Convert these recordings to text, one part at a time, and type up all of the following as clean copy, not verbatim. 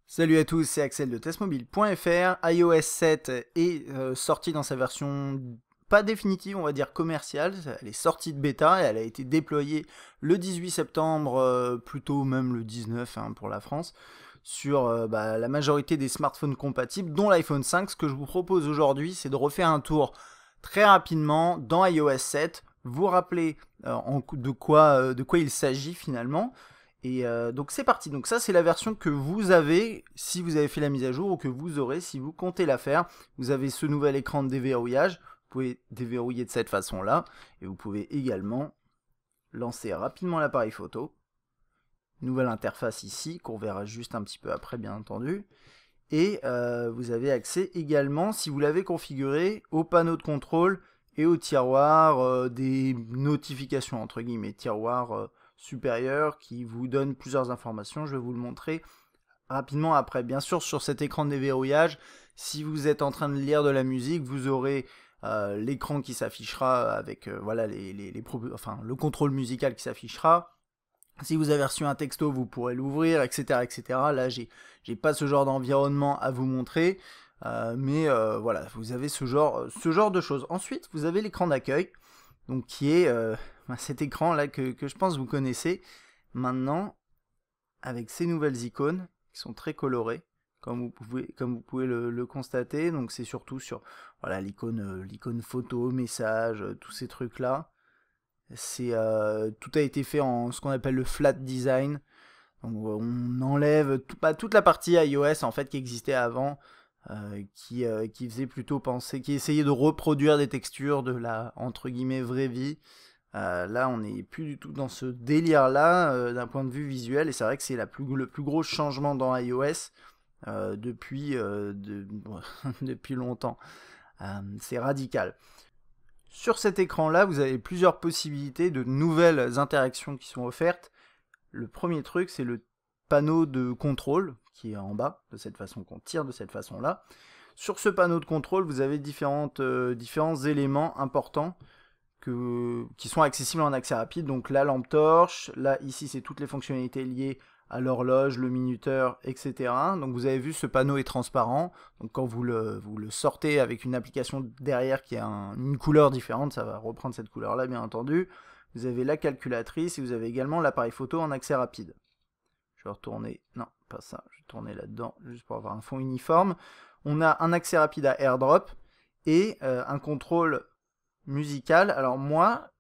Salut à tous, c'est Axel de testmobile.fr. iOS 7 est sorti dans sa version pas définitive, on va dire commerciale. Elle est sortie de bêta et elle a été déployée le 18 septembre, plutôt même le 19 pour la France, sur la majorité des smartphones compatibles, dont l'iPhone 5. Ce que je vous propose aujourd'hui, c'est de refaire un tour très rapidement dans iOS 7, vous rappeler de quoi il s'agit finalement. Et donc c'est parti, donc ça c'est la version que vous avez si vous avez fait la mise à jour ou que vous aurez si vous comptez la faire. Vous avez ce nouvel écran de déverrouillage, vous pouvez déverrouiller de cette façon là, et vous pouvez également lancer rapidement l'appareil photo. Nouvelle interface ici, qu'on verra juste un petit peu après bien entendu. Et vous avez accès également, si vous l'avez configuré, au panneau de contrôle et au tiroir des notifications, entre guillemets, tiroir supérieur qui vous donne plusieurs informations. Je vais vous le montrer rapidement après. Bien sûr, sur cet écran de déverrouillage, si vous êtes en train de lire de la musique, vous aurez l'écran qui s'affichera avec voilà, le contrôle musical qui s'affichera. Si vous avez reçu un texto, vous pourrez l'ouvrir, etc., etc. Là, j'ai pas ce genre d'environnement à vous montrer, mais voilà, vous avez ce genre de choses. Ensuite, vous avez l'écran d'accueil, donc qui est cet écran là que je pense vous connaissez maintenant, avec ces nouvelles icônes qui sont très colorées, comme vous pouvez le constater. Donc c'est surtout sur voilà l'icône photo, message, tous ces trucs là. Tout a été fait en ce qu'on appelle le flat design. Donc on enlève toute la partie iOS en fait qui existait avant, qui faisait plutôt penser, qui essayait de reproduire des textures de la entre guillemets vraie vie. Là on n'est plus du tout dans ce délire là d'un point de vue visuel, et c'est vrai que c'est le plus gros changement dans iOS depuis depuis longtemps. C'est radical. Sur cet écran-là, vous avez plusieurs possibilités de nouvelles interactions qui sont offertes. Le premier truc, c'est le panneau de contrôle qui est en bas, de cette façon qu'on tire de cette façon-là. Sur ce panneau de contrôle, vous avez différents éléments importants qui sont accessibles en accès rapide. Donc la lampe torche, là ici c'est toutes les fonctionnalités liées à l'horloge, le minuteur, etc. Donc vous avez vu, ce panneau est transparent. Donc quand vous le sortez avec une application derrière qui a une couleur différente, ça va reprendre cette couleur-là, bien entendu. Vous avez la calculatrice et vous avez également l'appareil photo en accès rapide. Je vais retourner, non, pas ça, je vais tourner là-dedans, juste pour avoir un fond uniforme. On a un accès rapide à AirDrop et un contrôle musical. Alors moi,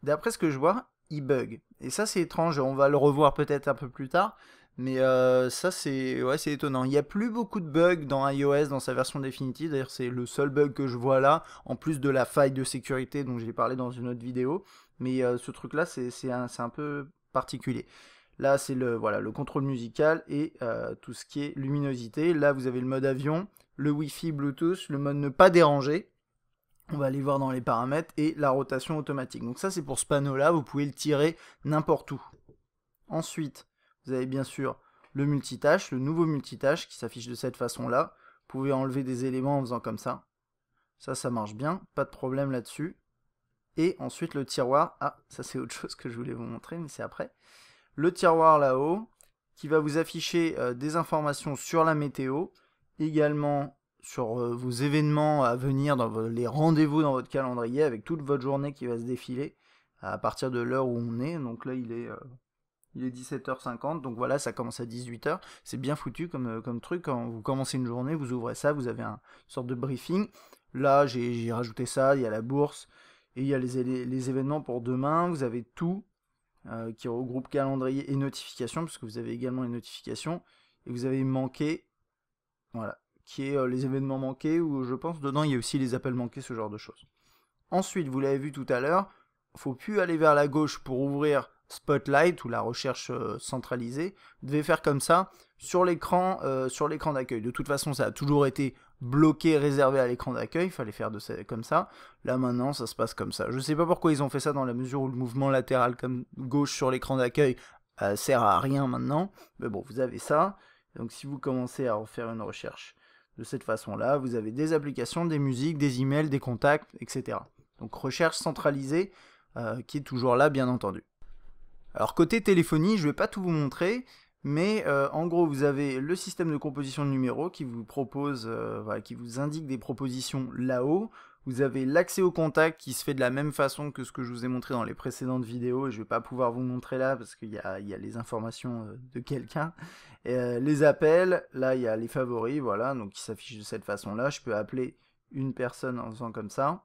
d'après ce que je vois, il bug. Et ça c'est étrange, on va le revoir peut-être un peu plus tard, mais ça c'est étonnant. Il n'y a plus beaucoup de bugs dans iOS dans sa version définitive, d'ailleurs c'est le seul bug que je vois là, en plus de la faille de sécurité dont j'ai parlé dans une autre vidéo, mais ce truc là c'est un peu particulier. Là c'est le contrôle musical et tout ce qui est luminosité. Là vous avez le mode avion, le Wi-Fi, Bluetooth, le mode ne pas déranger. On va aller voir dans les paramètres, et la rotation automatique. Donc ça c'est pour ce panneau là, vous pouvez le tirer n'importe où. Ensuite, vous avez bien sûr le multitâche, le nouveau multitâche qui s'affiche de cette façon là. Vous pouvez enlever des éléments en faisant comme ça. Ça marche bien, pas de problème là-dessus. Et ensuite le tiroir, ça c'est autre chose que je voulais vous montrer, mais c'est après. Le tiroir là-haut, qui va vous afficher des informations sur la météo, également sur vos événements à venir, les rendez-vous dans votre calendrier, avec toute votre journée qui va se défiler à partir de l'heure où on est. Donc là il est 17h50, donc voilà, ça commence à 18h. C'est bien foutu comme truc. Quand vous commencez une journée, vous ouvrez ça, vous avez une sorte de briefing. Là j'ai rajouté ça, il y a la bourse et il y a les événements pour demain. Vous avez tout qui regroupe calendrier et notifications, parce que vous avez également les notifications, et vous avez manqué, voilà, qui est les événements manqués, où je pense dedans il y a aussi les appels manqués, ce genre de choses. Ensuite, vous l'avez vu tout à l'heure, il ne faut plus aller vers la gauche pour ouvrir Spotlight ou la recherche centralisée. Vous devez faire comme ça sur l'écran d'accueil. De toute façon, ça a toujours été bloqué, réservé à l'écran d'accueil. Il fallait faire comme ça. Là maintenant, ça se passe comme ça. Je ne sais pas pourquoi ils ont fait ça, dans la mesure où le mouvement latéral comme gauche sur l'écran d'accueil sert à rien maintenant. Mais bon, vous avez ça. Donc si vous commencez à refaire une recherche de cette façon-là, vous avez des applications, des musiques, des emails, des contacts, etc. Donc recherche centralisée qui est toujours là, bien entendu. Alors côté téléphonie, je ne vais pas tout vous montrer, Mais en gros, vous avez le système de composition de numéros qui vous propose, voilà, qui vous indique des propositions là-haut. Vous avez l'accès au contact qui se fait de la même façon que ce que je vous ai montré dans les précédentes vidéos. Et je ne vais pas pouvoir vous montrer là parce qu'il y a les informations de quelqu'un. Les appels, là il y a les favoris, voilà, donc qui s'affichent de cette façon-là. Je peux appeler une personne en faisant comme ça.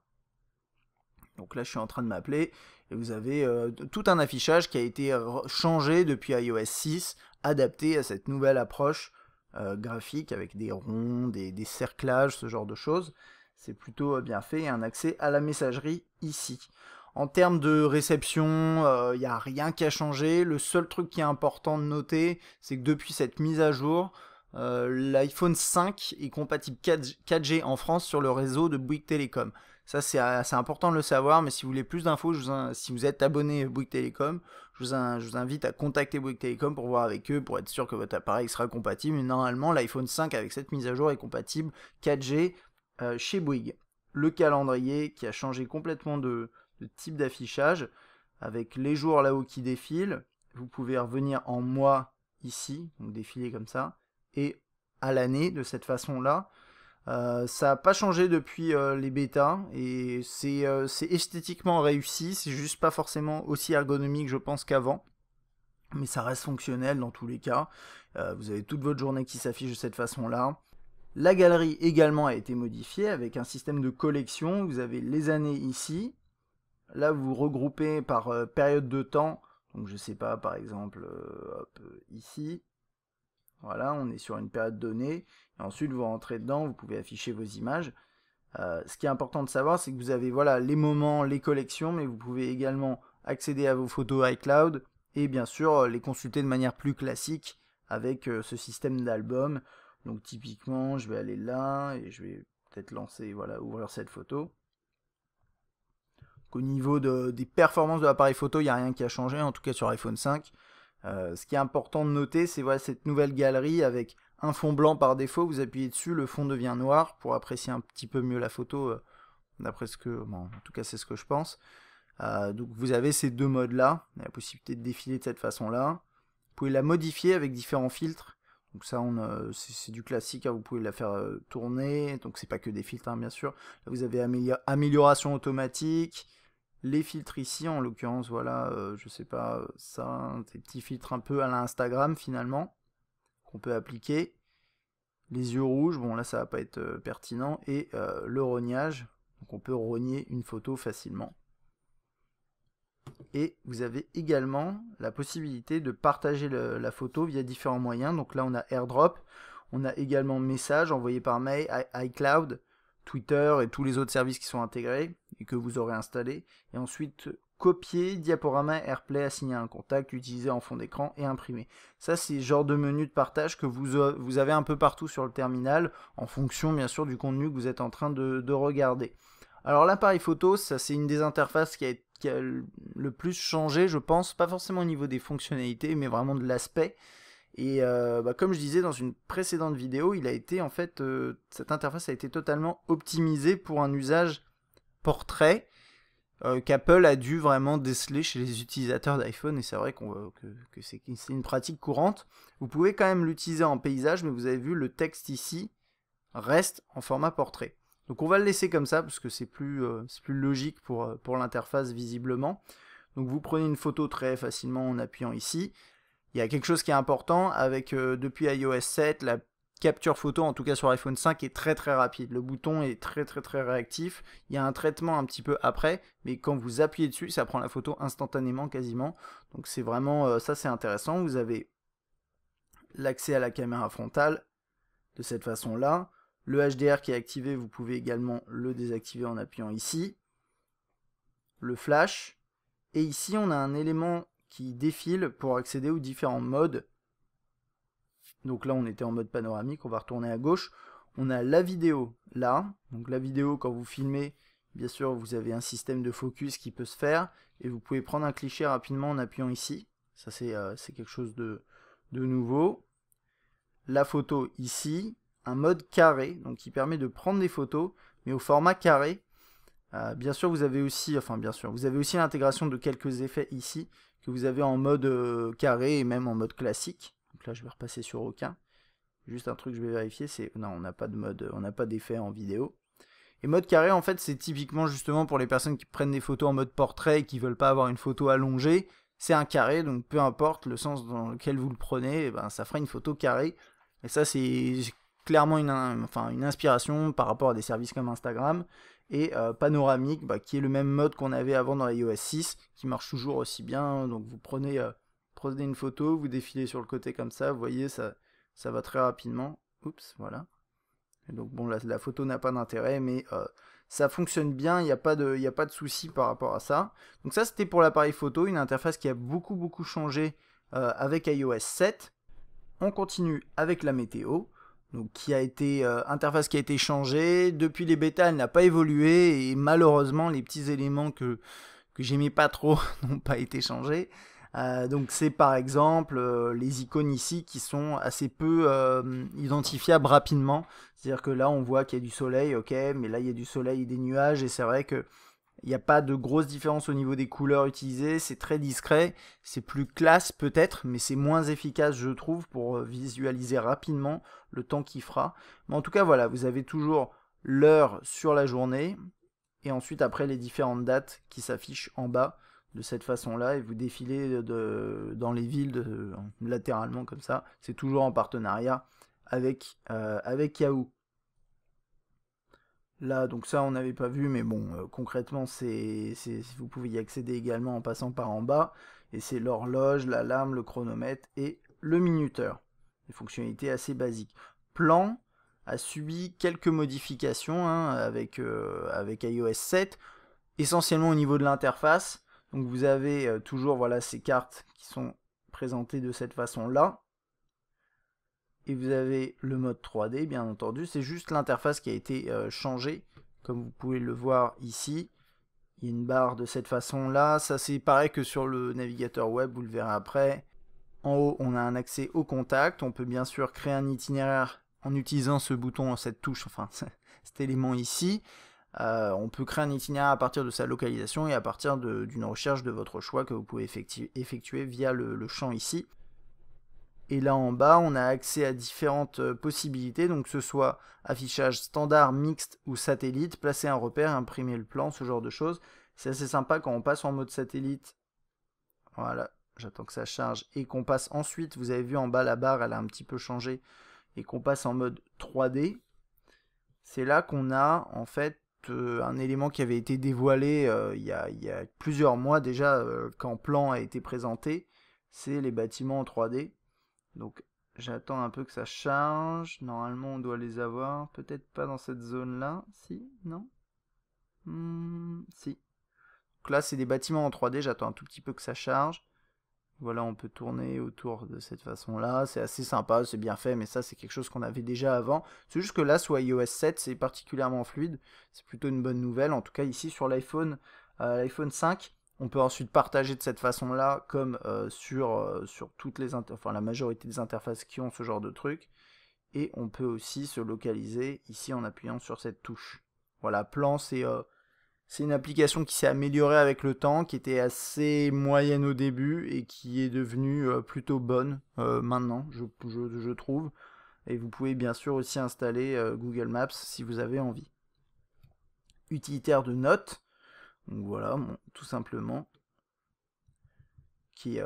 Donc là, je suis en train de m'appeler, et vous avez tout un affichage qui a été changé depuis iOS 6, adapté à cette nouvelle approche graphique, avec des ronds, des cerclages, ce genre de choses. C'est plutôt bien fait, et un accès à la messagerie ici. En termes de réception, il n'y a rien qui a changé. Le seul truc qui est important de noter, c'est que depuis cette mise à jour, l'iPhone 5 est compatible 4G en France sur le réseau de Bouygues Telecom. Ça, c'est important de le savoir, mais si vous voulez plus d'infos, si vous êtes abonné Bouygues Telecom, je vous invite à contacter Bouygues Telecom pour voir avec eux, pour être sûr que votre appareil sera compatible. Mais normalement, l'iPhone 5 avec cette mise à jour est compatible 4G chez Bouygues. Le calendrier qui a changé complètement de type d'affichage, avec les jours là-haut qui défilent. Vous pouvez revenir en mois ici, donc défiler comme ça, et à l'année de cette façon-là. Ça n'a pas changé depuis les bêtas, et c'est esthétiquement réussi, c'est juste pas forcément aussi ergonomique je pense qu'avant, mais ça reste fonctionnel dans tous les cas. Vous avez toute votre journée qui s'affiche de cette façon-là. La galerie également a été modifiée avec un système de collection, vous avez les années ici, là vous regroupez par période de temps, donc je sais pas, par exemple, hop, ici, voilà, on est sur une période donnée, et ensuite vous rentrez dedans, vous pouvez afficher vos images. Ce qui est important de savoir, c'est que vous avez voilà, les moments, les collections, mais vous pouvez également accéder à vos photos iCloud, et bien sûr les consulter de manière plus classique avec ce système d'album. Donc typiquement, je vais aller là, et je vais peut-être lancer, voilà, ouvrir cette photo. Donc, au niveau des performances de l'appareil photo, il n'y a rien qui a changé, en tout cas sur iPhone 5. Ce qui est important de noter, c'est voilà, cette nouvelle galerie avec un fond blanc par défaut. Vous appuyez dessus, le fond devient noir pour apprécier un petit peu mieux la photo, d'après ce que, bon, en tout cas c'est ce que je pense. Donc vous avez ces deux modes-là, la possibilité de défiler de cette façon-là. Vous pouvez la modifier avec différents filtres. Donc ça, c'est du classique, hein, vous pouvez la faire tourner. Donc c'est pas que des filtres, hein, bien sûr. Là, vous avez amélioration automatique. Les filtres ici, en l'occurrence, voilà, je sais pas, ça, des petits filtres un peu à l'Instagram finalement, qu'on peut appliquer. Les yeux rouges, bon là ça va pas être pertinent, et le rognage, donc on peut rogner une photo facilement. Et vous avez également la possibilité de partager la photo via différents moyens. Donc là on a AirDrop, on a également message envoyé par mail, iCloud, Twitter et tous les autres services qui sont intégrés et que vous aurez installés. Et ensuite, copier, diaporama, AirPlay, assigner un contact, utiliser en fond d'écran et imprimer. Ça, c'est le genre de menu de partage que vous avez un peu partout sur le terminal, en fonction bien sûr du contenu que vous êtes en train de regarder. Alors l'appareil photo, ça c'est une des interfaces qui a le plus changé, je pense, pas forcément au niveau des fonctionnalités, mais vraiment de l'aspect. Et comme je disais dans une précédente vidéo, il a été en fait, cette interface a été totalement optimisée pour un usage portrait qu'Apple a dû vraiment déceler chez les utilisateurs d'iPhone, et c'est vrai que c'est une pratique courante. Vous pouvez quand même l'utiliser en paysage, mais vous avez vu, le texte ici reste en format portrait. Donc on va le laisser comme ça, parce que c'est plus logique pour l'interface visiblement. Donc vous prenez une photo très facilement en appuyant ici. Il y a quelque chose qui est important, avec depuis iOS 7, la capture photo, en tout cas sur iPhone 5, est très très rapide. Le bouton est très réactif. Il y a un traitement un petit peu après, mais quand vous appuyez dessus, ça prend la photo instantanément quasiment. Donc c'est vraiment, ça c'est intéressant. Vous avez l'accès à la caméra frontale de cette façon-là. Le HDR qui est activé, vous pouvez également le désactiver en appuyant ici. Le flash. Et ici, on a un élément qui défile pour accéder aux différents modes. Donc là, on était en mode panoramique, on va retourner à gauche. On a la vidéo là. Donc la vidéo, quand vous filmez, bien sûr, vous avez un système de focus qui peut se faire. Et vous pouvez prendre un cliché rapidement en appuyant ici. Ça, c'est quelque chose de nouveau. La photo ici. Un mode carré, donc qui permet de prendre des photos, mais au format carré. Bien sûr, vous avez aussi l'intégration de quelques effets ici, que vous avez en mode carré et même en mode classique. Donc là je vais repasser sur aucun. Juste un truc que je vais vérifier, c'est non, on n'a pas de mode, on n'a pas d'effet en vidéo. Et mode carré, en fait, c'est typiquement justement pour les personnes qui prennent des photos en mode portrait et qui veulent pas avoir une photo allongée. C'est un carré, donc peu importe le sens dans lequel vous le prenez, ben, ça fera une photo carrée. Et ça, c'est clairement une inspiration par rapport à des services comme Instagram. Et panoramique, bah, qui est le même mode qu'on avait avant dans iOS 6, qui marche toujours aussi bien. Donc vous prenez une photo, vous défilez sur le côté comme ça, vous voyez, ça va très rapidement. Oups, voilà. Et donc bon, la photo n'a pas d'intérêt, mais ça fonctionne bien, il n'y a pas de souci par rapport à ça. Donc ça, c'était pour l'appareil photo, une interface qui a beaucoup changé avec iOS 7. On continue avec la météo, donc interface qui a été changée. Depuis les bêtas, elle n'a pas évolué, et malheureusement, les petits éléments que j'aimais pas trop n'ont pas été changés. Donc c'est par exemple les icônes ici qui sont assez peu identifiables rapidement. C'est-à-dire que là on voit qu'il y a du soleil, ok, mais là il y a du soleil et des nuages, et c'est vrai que il n'y a pas de grosse différence au niveau des couleurs utilisées, c'est très discret, c'est plus classe peut-être, mais c'est moins efficace je trouve pour visualiser rapidement le temps qu'il fera. Mais en tout cas voilà, vous avez toujours l'heure sur la journée, et ensuite après les différentes dates qui s'affichent en bas de cette façon-là, et vous défilez dans les villes latéralement comme ça. C'est toujours en partenariat avec Yahoo. Là, donc ça on n'avait pas vu, mais bon, concrètement, vous pouvez y accéder également en passant par en bas, et c'est l'horloge, l'alarme, le chronomètre et le minuteur. Des fonctionnalités assez basiques. Plan a subi quelques modifications avec iOS 7, essentiellement au niveau de l'interface. Donc vous avez toujours voilà, ces cartes qui sont présentées de cette façon-là. Et vous avez le mode 3D, bien entendu. C'est juste l'interface qui a été changée. Comme vous pouvez le voir ici, il y a une barre de cette façon-là. Ça, c'est pareil que sur le navigateur web, vous le verrez après. En haut, on a un accès au contact. On peut bien sûr créer un itinéraire en utilisant ce bouton, cette touche, enfin cet élément ici. On peut créer un itinéraire à partir de sa localisation et à partir d'une recherche de votre choix que vous pouvez effectuer via le champ ici. Et là en bas, on a accès à différentes possibilités, donc que ce soit affichage standard, mixte ou satellite, placer un repère, imprimer le plan, ce genre de choses. C'est assez sympa quand on passe en mode satellite. Voilà, j'attends que ça charge. Et qu'on passe ensuite, vous avez vu en bas la barre, elle a un petit peu changé. Et qu'on passe en mode 3D. C'est là qu'on a en fait un élément qui avait été dévoilé il y a plusieurs mois déjà quand Plan a été présenté. C'est les bâtiments en 3D. Donc j'attends un peu que ça charge. Normalement on doit les avoir. Peut-être pas dans cette zone là. Si, non si. Donc là c'est des bâtiments en 3D. J'attends un tout petit peu que ça charge. Voilà, on peut tourner autour de cette façon-là. C'est assez sympa, c'est bien fait, mais ça, c'est quelque chose qu'on avait déjà avant. C'est juste que là, sur iOS 7, c'est particulièrement fluide. C'est plutôt une bonne nouvelle. En tout cas, ici, sur l'iPhone 5, on peut ensuite partager de cette façon-là, comme sur toutes les la majorité des interfaces qui ont ce genre de truc. Et on peut aussi se localiser ici en appuyant sur cette touche. Voilà, Plan, c'est une application qui s'est améliorée avec le temps, qui était assez moyenne au début et qui est devenue plutôt bonne maintenant, je trouve. Et vous pouvez bien sûr aussi installer Google Maps si vous avez envie. Utilitaire de notes, donc voilà, tout simplement, qui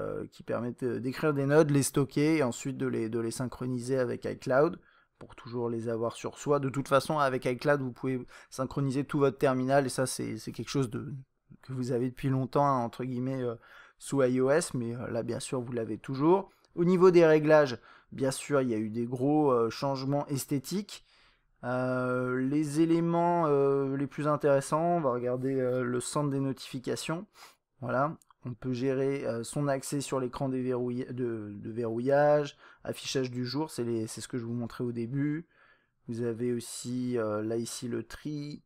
permet d'écrire des notes, les stocker et ensuite de les synchroniser avec iCloud, pour toujours les avoir sur soi. De toute façon, avec iCloud, vous pouvez synchroniser tout votre terminal, et ça, c'est quelque chose que vous avez depuis longtemps, entre guillemets, sous iOS, mais là, bien sûr, vous l'avez toujours. Au niveau des réglages, bien sûr, il y a eu des gros changements esthétiques. Les éléments les plus intéressants, on va regarder le centre des notifications. Voilà. On peut gérer son accès sur l'écran de verrouillage, affichage du jour, c'est ce que je vous montrais au début. Vous avez aussi là ici le tri,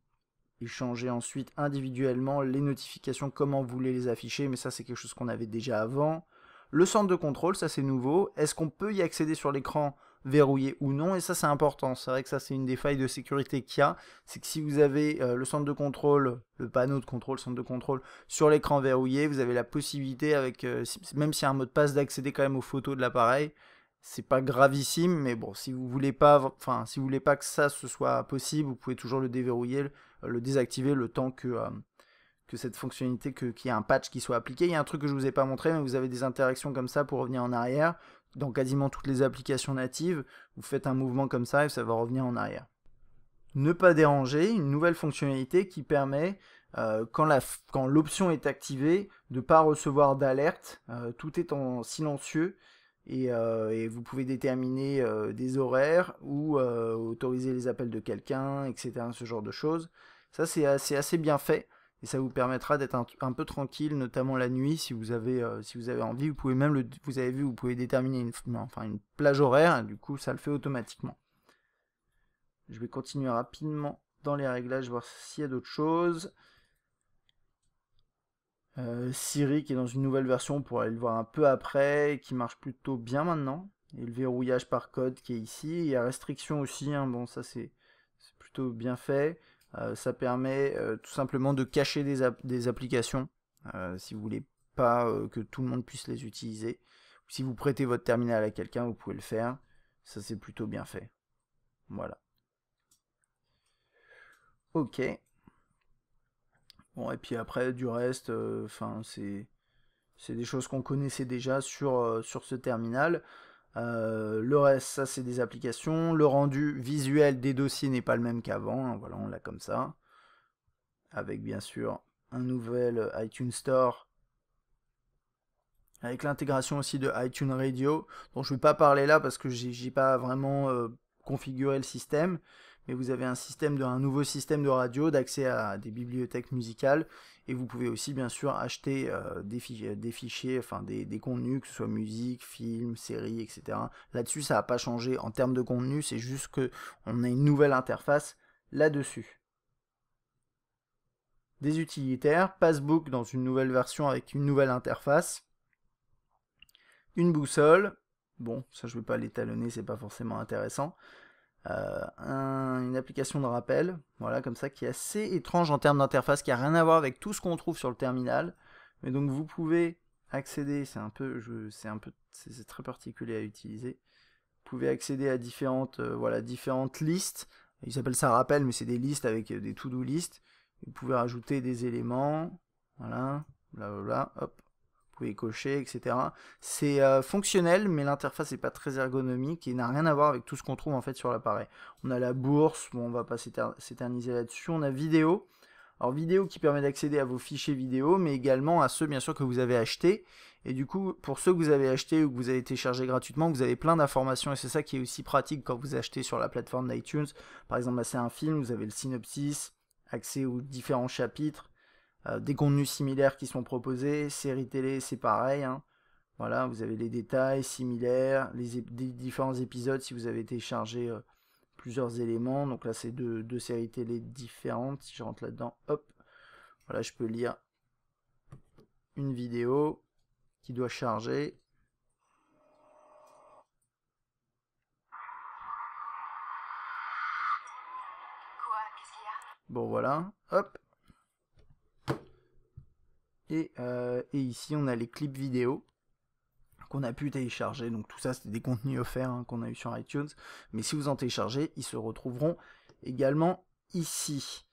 et changer ensuite individuellement les notifications, comment vous voulez les afficher, mais ça c'est quelque chose qu'on avait déjà avant. Le centre de contrôle, ça c'est nouveau. Est-ce qu'on peut y accéder sur l'écran verrouillé ou non? Et ça c'est important, c'est vrai que ça c'est une des failles de sécurité qu'il y a, c'est que si vous avez le centre de contrôle, le panneau de contrôle, centre de contrôle sur l'écran verrouillé, vous avez la possibilité avec, même s'il y a un mot de passe, d'accéder quand même aux photos de l'appareil. C'est pas gravissime, mais bon, si vous voulez pas, enfin, si vous voulez pas que ça ce soit possible, vous pouvez toujours le déverrouiller, le désactiver le temps que cette fonctionnalité, qu'il y ait un patch qui soit appliqué. Il y a un truc que je vous ai pas montré, mais vous avez des interactions comme ça pour revenir en arrière. Dans quasiment toutes les applications natives, vous faites un mouvement comme ça et ça va revenir en arrière. Ne pas déranger, une nouvelle fonctionnalité qui permet, quand l'option est activée, de ne pas recevoir d'alerte. Tout est en silencieux et vous pouvez déterminer des horaires ou autoriser les appels de quelqu'un, etc. Ce genre de choses. Ça, c'est assez bien fait et ça vous permettra d'être un peu tranquille, notamment la nuit si vous avez envie. Vous pouvez même, vous avez vu, vous pouvez déterminer une plage horaire et du coup, ça le fait automatiquement. Je vais continuer rapidement dans les réglages, voir s'il y a d'autres choses. Siri qui est dans une nouvelle version, on pourra aller le voir un peu après, qui marche plutôt bien maintenant. Et le verrouillage par code qui est ici. Il y a restriction aussi, hein. Bon ça c'est plutôt bien fait. Ça permet tout simplement de cacher des applications si vous voulez pas que tout le monde puisse les utiliser. Si vous prêtez votre terminal à quelqu'un, vous pouvez le faire. Ça c'est plutôt bien fait. Voilà. Ok. Bon, et puis après, du reste, c'est des choses qu'on connaissait déjà sur ce terminal. Le reste, ça, c'est des applications. Le rendu visuel des dossiers n'est pas le même qu'avant, hein. Voilà, on l'a comme ça. Avec, bien sûr, un nouvel iTunes Store. Avec l'intégration aussi de iTunes Radio, dont je ne vais pas parler là parce que j'ai pas vraiment configuré le système. Mais vous avez un nouveau système de radio, d'accès à des bibliothèques musicales, et vous pouvez aussi bien sûr acheter des fichiers, enfin des contenus, que ce soit musique, film, séries, etc. Là-dessus, ça n'a pas changé en termes de contenu, c'est juste qu'on a une nouvelle interface là-dessus. Des utilitaires, Passbook dans une nouvelle version avec une nouvelle interface, une boussole, bon, ça je ne vais pas l'étalonner, c'est pas forcément intéressant. Une application de rappel, voilà, comme ça, qui est assez étrange en termes d'interface, qui n'a rien à voir avec tout ce qu'on trouve sur le terminal. Mais donc vous pouvez accéder, c'est très particulier à utiliser. Vous pouvez accéder à différentes listes. Ils appellent ça rappel, mais c'est des listes avec des to-do listes. Vous pouvez rajouter des éléments, voilà, blablabla, hop. Vous pouvez cocher, etc. C'est fonctionnel, mais l'interface n'est pas très ergonomique et n'a rien à voir avec tout ce qu'on trouve en fait sur l'appareil. On a la bourse, bon, on va pas s'éterniser là-dessus. On a vidéo. Alors vidéo qui permet d'accéder à vos fichiers vidéo, mais également à ceux bien sûr que vous avez achetés. Et du coup, pour ceux que vous avez achetés ou que vous avez téléchargés gratuitement, vous avez plein d'informations et c'est ça qui est aussi pratique quand vous achetez sur la plateforme d'iTunes. Par exemple, là c'est un film, vous avez le synopsis, accès aux différents chapitres. Des contenus similaires qui sont proposés, séries télé c'est pareil, hein. Voilà, vous avez les détails similaires, des différents épisodes si vous avez téléchargé plusieurs éléments, donc là c'est deux séries télé différentes, si je rentre là-dedans, hop, voilà je peux lire une vidéo qui doit charger. Quoi? Qu'est-ce qu'il y a? Bon voilà, hop. Et ici on a les clips vidéo qu'on a pu télécharger, donc tout ça c'était des contenus offerts hein, qu'on a eu sur iTunes, mais si vous en téléchargez, ils se retrouveront également ici.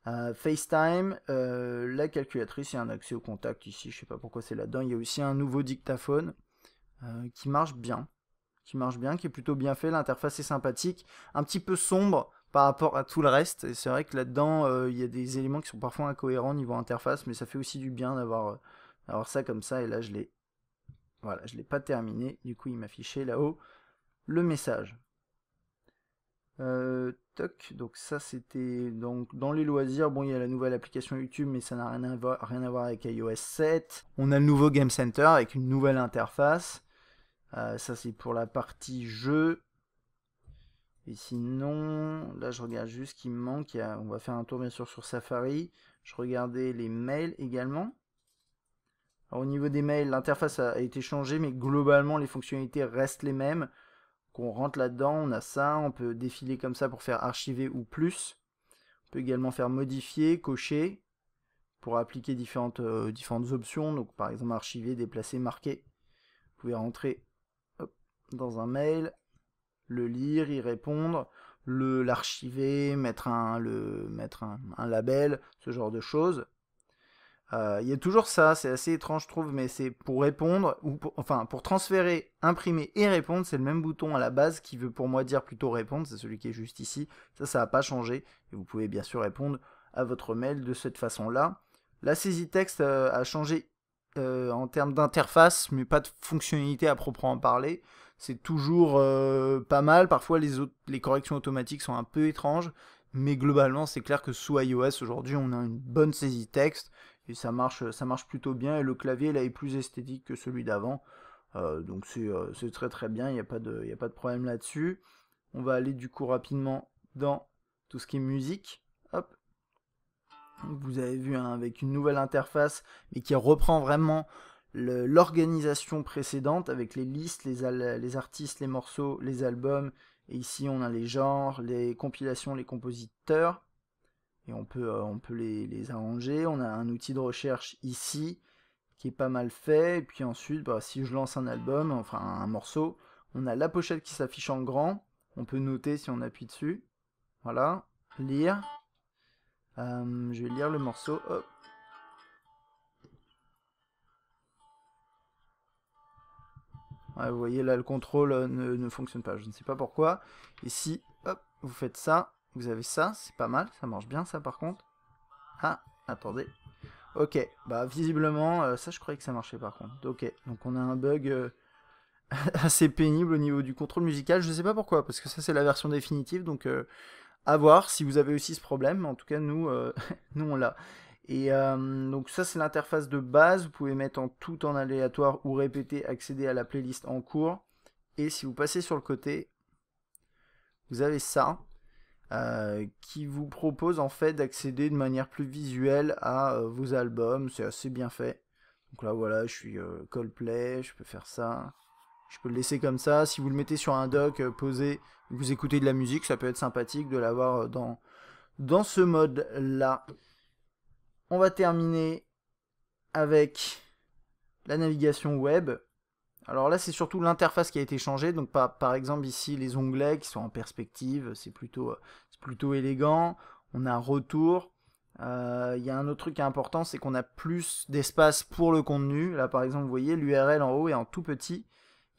FaceTime, la calculatrice, il y a un accès au contact ici, je sais pas pourquoi c'est là-dedans, il y a aussi un nouveau dictaphone qui marche bien, qui est plutôt bien fait, l'interface est sympathique, un petit peu sombre par rapport à tout le reste, et c'est vrai que là-dedans il y a des éléments qui sont parfois incohérents niveau interface, mais ça fait aussi du bien d'avoir ça comme ça, et là je l'ai pas terminé, du coup il m'affichait là-haut le message. Donc ça c'était donc dans les loisirs, bon il y a la nouvelle application YouTube mais ça n'a rien à voir avec iOS 7. On a le nouveau Game Center avec une nouvelle interface. Ça c'est pour la partie jeu. Et sinon, là je regarde juste ce qui me manque. On va faire un tour bien sûr sur Safari. Je regardais les mails également. Alors, au niveau des mails, l'interface a été changée mais globalement les fonctionnalités restent les mêmes. On rentre là-dedans, on a ça, on peut défiler comme ça pour faire archiver ou plus. On peut également faire modifier, cocher, pour appliquer différentes options, donc par exemple archiver, déplacer, marquer. Vous pouvez rentrer dans un mail, le lire, y répondre, l'archiver, mettre un label, ce genre de choses. Il y a toujours ça, c'est assez étrange je trouve, mais c'est pour répondre, pour transférer, imprimer et répondre, c'est le même bouton à la base qui veut pour moi dire plutôt répondre, c'est celui qui est juste ici, ça n'a pas changé, et vous pouvez bien sûr répondre à votre mail de cette façon-là. La saisie texte a changé en termes d'interface, mais pas de fonctionnalité à proprement parler, c'est toujours pas mal, parfois les corrections automatiques sont un peu étranges, mais globalement c'est clair que sous iOS aujourd'hui on a une bonne saisie texte, et ça marche plutôt bien, et le clavier là est plus esthétique que celui d'avant, donc c'est très très bien, il n'y a pas de problème là-dessus. On va aller du coup rapidement dans tout ce qui est musique. Hop. Vous avez vu hein, avec une nouvelle interface, mais qui reprend vraiment l'organisation précédente, avec les listes, les artistes, les morceaux, les albums, et ici on a les genres, les compilations, les compositeurs, et on peut les arranger. On a un outil de recherche ici qui est pas mal fait, et puis ensuite si je lance un album, enfin un morceau, on a la pochette qui s'affiche en grand, on peut noter si on appuie dessus, voilà, lire, je vais lire le morceau, hop. Ouais, vous voyez là le contrôle ne fonctionne pas, je ne sais pas pourquoi, et si hop, vous faites ça, vous avez ça, c'est pas mal, ça marche bien ça par contre. Ah, attendez. Ok, visiblement, ça je croyais que ça marchait par contre. Ok, donc on a un bug assez pénible au niveau du contrôle musical. Je sais pas pourquoi, parce que ça c'est la version définitive, donc à voir si vous avez aussi ce problème. En tout cas, nous, nous on l'a. Et donc ça c'est l'interface de base. Vous pouvez mettre tout en aléatoire ou répéter, accéder à la playlist en cours. Et si vous passez sur le côté, vous avez ça. Qui vous propose en fait d'accéder de manière plus visuelle à vos albums, c'est assez bien fait. Donc là voilà, je suis Coldplay, je peux faire ça, je peux le laisser comme ça. Si vous le mettez sur un dock posé, vous écoutez de la musique, ça peut être sympathique de l'avoir dans ce mode là. On va terminer avec la navigation web. Alors là c'est surtout l'interface qui a été changée, donc par exemple ici les onglets qui sont en perspective, c'est plutôt élégant, on a un retour, il y a un autre truc qui est important, c'est qu'on a plus d'espace pour le contenu, là par exemple vous voyez l'URL en haut est en tout petit,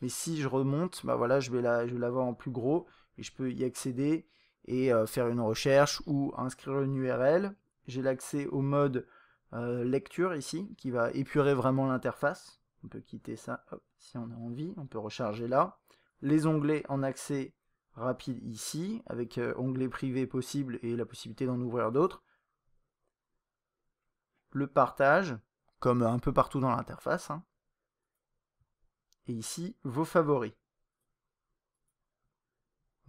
mais si je remonte, voilà, je vais l'avoir en plus gros, et je peux y accéder et faire une recherche ou inscrire une URL, j'ai l'accès au mode lecture ici, qui va épurer vraiment l'interface. On peut quitter ça, hop, si on a envie, on peut recharger là. Les onglets en accès rapide ici, avec onglet privé possible et la possibilité d'en ouvrir d'autres. Le partage, comme un peu partout dans l'interface. Hein. Et ici, vos favoris.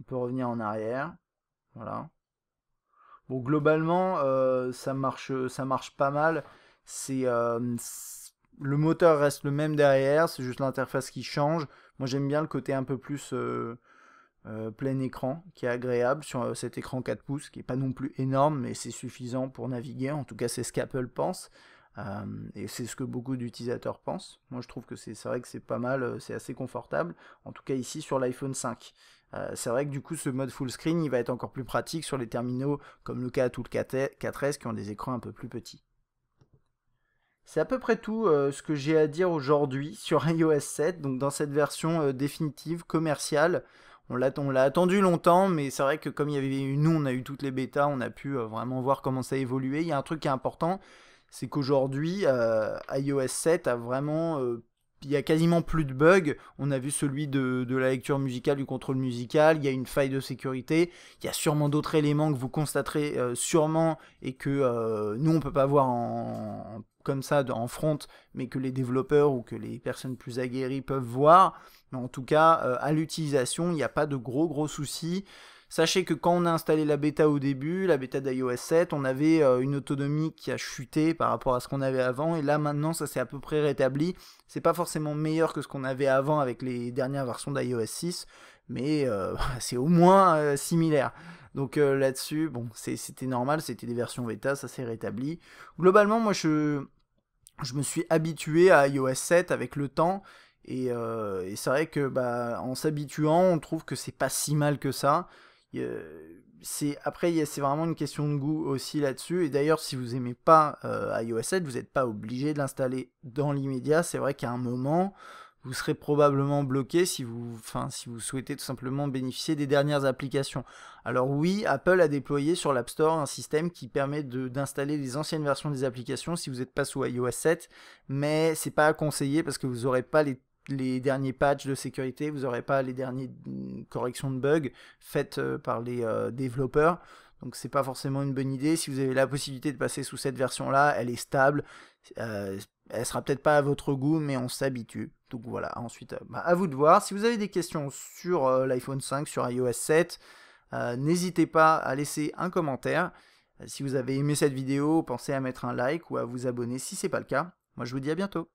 On peut revenir en arrière. Voilà. Bon, globalement, ça marche pas mal. Le moteur reste le même derrière, c'est juste l'interface qui change. Moi j'aime bien le côté un peu plus plein écran, qui est agréable sur cet écran 4 pouces, qui n'est pas non plus énorme, mais c'est suffisant pour naviguer. En tout cas c'est ce qu'Apple pense, et c'est ce que beaucoup d'utilisateurs pensent. Moi je trouve que c'est vrai que c'est pas mal, c'est assez confortable, en tout cas ici sur l'iPhone 5. C'est vrai que du coup ce mode full screen il va être encore plus pratique sur les terminaux comme le K ou le 4S qui ont des écrans un peu plus petits. C'est à peu près tout ce que j'ai à dire aujourd'hui sur iOS 7, donc dans cette version définitive, commerciale. On l'a attendu longtemps, mais c'est vrai que comme il y avait nous, on a eu toutes les bêtas, on a pu vraiment voir comment ça évoluait. Il y a un truc qui est important, c'est qu'aujourd'hui, iOS 7 a vraiment... il y a quasiment plus de bugs. On a vu celui de la lecture musicale, du contrôle musical. Il y a une faille de sécurité. Il y a sûrement d'autres éléments que vous constaterez sûrement et que nous, on ne peut pas voir comme ça en front, mais que les développeurs ou que les personnes plus aguerries peuvent voir. Mais en tout cas, à l'utilisation, il n'y a pas de gros soucis. Sachez que quand on a installé la bêta au début, la bêta d'iOS 7, on avait une autonomie qui a chuté par rapport à ce qu'on avait avant, et là maintenant ça s'est à peu près rétabli. C'est pas forcément meilleur que ce qu'on avait avant avec les dernières versions d'iOS 6, mais c'est au moins similaire. Donc là-dessus, bon, c'était normal, c'était des versions bêta, ça s'est rétabli. Globalement, moi je me suis habitué à iOS 7 avec le temps, Et c'est vrai que en s'habituant, on trouve que c'est pas si mal que ça. Après, c'est vraiment une question de goût aussi là-dessus. Et d'ailleurs, si vous aimez pas iOS 7, vous n'êtes pas obligé de l'installer dans l'immédiat. C'est vrai qu'à un moment, vous serez probablement bloqué si vous souhaitez tout simplement bénéficier des dernières applications. Alors oui, Apple a déployé sur l'App Store un système qui permet d'installer les anciennes versions des applications si vous n'êtes pas sous iOS 7, mais c'est pas à conseiller parce que vous n'aurez pas les derniers patchs de sécurité, vous n'aurez pas les dernières corrections de bugs faites par les développeurs. Donc c'est pas forcément une bonne idée. Si vous avez la possibilité de passer sous cette version-là, elle est stable. Elle sera peut-être pas à votre goût, mais on s'habitue. Donc voilà, ensuite, à vous de voir. Si vous avez des questions sur l'iPhone 5, sur iOS 7, n'hésitez pas à laisser un commentaire. Si vous avez aimé cette vidéo, pensez à mettre un like ou à vous abonner si c'est pas le cas. Moi je vous dis à bientôt.